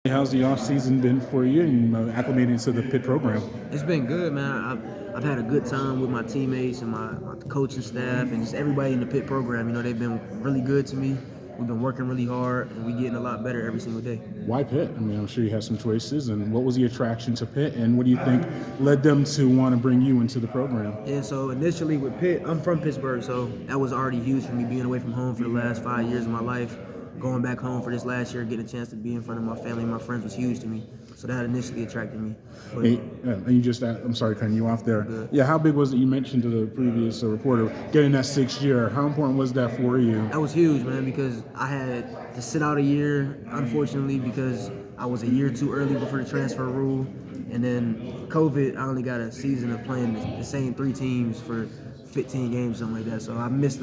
How's the offseason been for you and acclimating to the Pitt program? It's been good, man. I've had a good time with my teammates and my coaching staff and just everybody in the Pitt program. You know, they've been really good to me. We've been working really hard, and we're getting a lot better every single day. Why Pitt? I mean, I'm sure you had some choices. And what was the attraction to Pitt? And what do you think led them to want to bring you into the program? And so initially with Pitt, I'm from Pittsburgh, so that was already huge for me, being away from home for the last 5 years of my life. Going back home for this last year, getting a chance to be in front of my family and my friends was huge to me. So that initially attracted me. But, And you just, I'm sorry, cutting you off there. Good. Yeah, how big was it? You mentioned to the previous reporter getting that 6th year. How important was that for you? That was huge, man, because I had to sit out a year, unfortunately, because I was a year too early before the transfer rule. And then COVID, I only got a season of playing the same 3 teams for 15 games, something like that. So I missed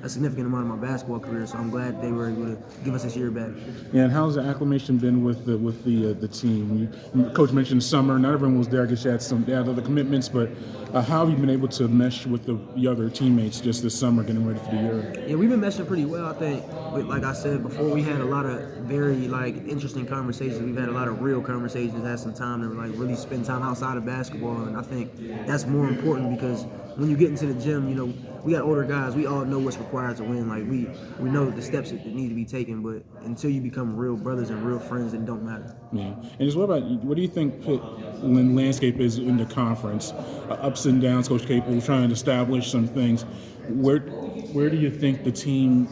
a significant amount of my basketball career. So I'm glad they were able to give us this year back. Yeah, and how's the acclimation been with the team? Coach mentioned summer. Not everyone was there. I guess you had other commitments, but how have you been able to mesh with the other teammates just this summer, getting ready for the year? Yeah, we've been meshing pretty well, I think. But like I said before, we had a lot of very interesting conversations. We've had a lot of real conversations, had some time to really spend time outside of basketball, and I think that's more important because when you get into the gym, you know, we got older guys. We all know what's required to win. Like we know the steps that need to be taken, but until you become real brothers and real friends, it don't matter. Yeah, and just what do you think Pitt landscape is in the conference? Ups and downs. Coach Capel trying to establish some things. Where do you think the team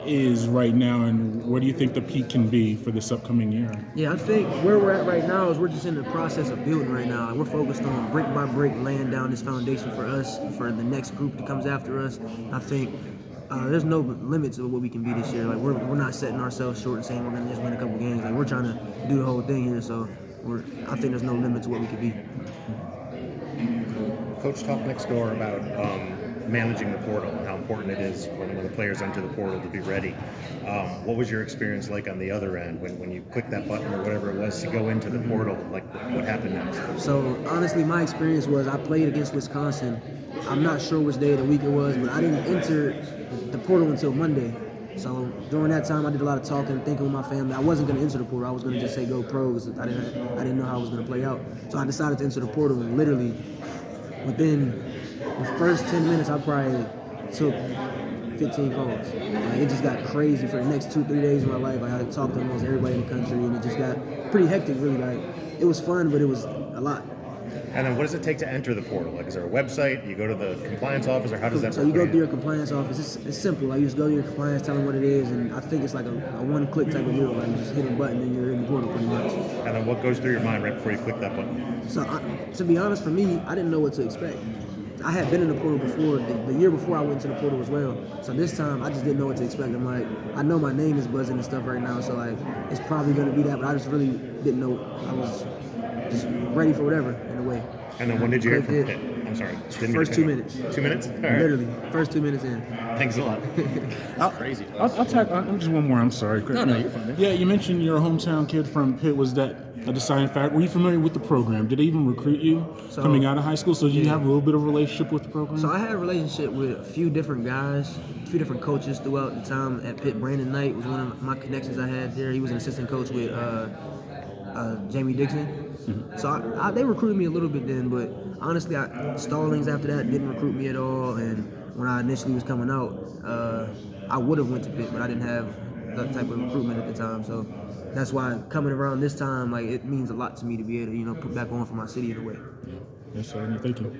is right now, and where do you think the peak can be for this upcoming year? Yeah, I think where we're at right now is we're just in the process of building right now. We're focused on brick by brick laying down this foundation for us, for the next group that comes after us. I think there's no limit to what we can be this year. Like we're not setting ourselves short and saying we're gonna just win a couple games. Like we're trying to do the whole thing here. So I think there's no limit to what we could be. Coach talked next door about managing the portal and how important it is when the players enter the portal to be ready. What was your experience like on the other end when you clicked that button or whatever it was to go into the portal? Like what happened next? So honestly, my experience was I played against Wisconsin. I'm not sure which day of the week it was, but I didn't enter the portal until Monday. So during that time, I did a lot of talking, thinking with my family. I wasn't going to enter the portal. I was going to just say go pros. I didn't know how it was going to play out. So I decided to enter the portal, and literally within the first 10 minutes, I probably took 15 calls. Like, it just got crazy for the next 2-3 days of my life. I talked to almost everybody in the country, and it just got pretty hectic, really. Like, it was fun, but it was a lot. And then what does it take to enter the portal? Like, is there a website? You go to the compliance office, or how does that work? So you go through your compliance office. It's simple. Like, you just go to your compliance, tell them what it is, and I think it's like a one-click type of deal. Like, you just hit a button and you're in the portal pretty much. And then what goes through your mind right before you click that button? So to be honest, for me, I didn't know what to expect. I had been in the portal before, the year before I went to the portal as well. So this time, I just didn't know what to expect. I'm like, I know my name is buzzing and stuff right now, so like, it's probably going to be that, but I just really didn't know. I was just ready for whatever, in a way. And then when did you hear from Pitt? I'm sorry. First 2 minutes. 2 minutes? All right. Literally, first 2 minutes in. Thanks a lot. Crazy. I'll tack on just one more. I'm sorry. No, you're fine. Yeah, you mentioned you're a hometown kid from Pitt. Was that a deciding factor? Were you familiar with the program? Did they even recruit you coming out of high school? So do you have a little bit of a relationship with the program? So I had a relationship with a few different guys, a few different coaches throughout the time at Pitt. Brandon Knight was one of my connections I had there. He was an assistant coach with Jamie Dixon. Mm-hmm. So they recruited me a little bit then, but honestly, Stallings after that didn't recruit me at all. And when I initially was coming out, I would have went to Pitt, but I didn't have that type of recruitment at the time. So that's why coming around this time, like, it means a lot to me to be able to, put back on for my city in a way. Yes, sir. Thank you.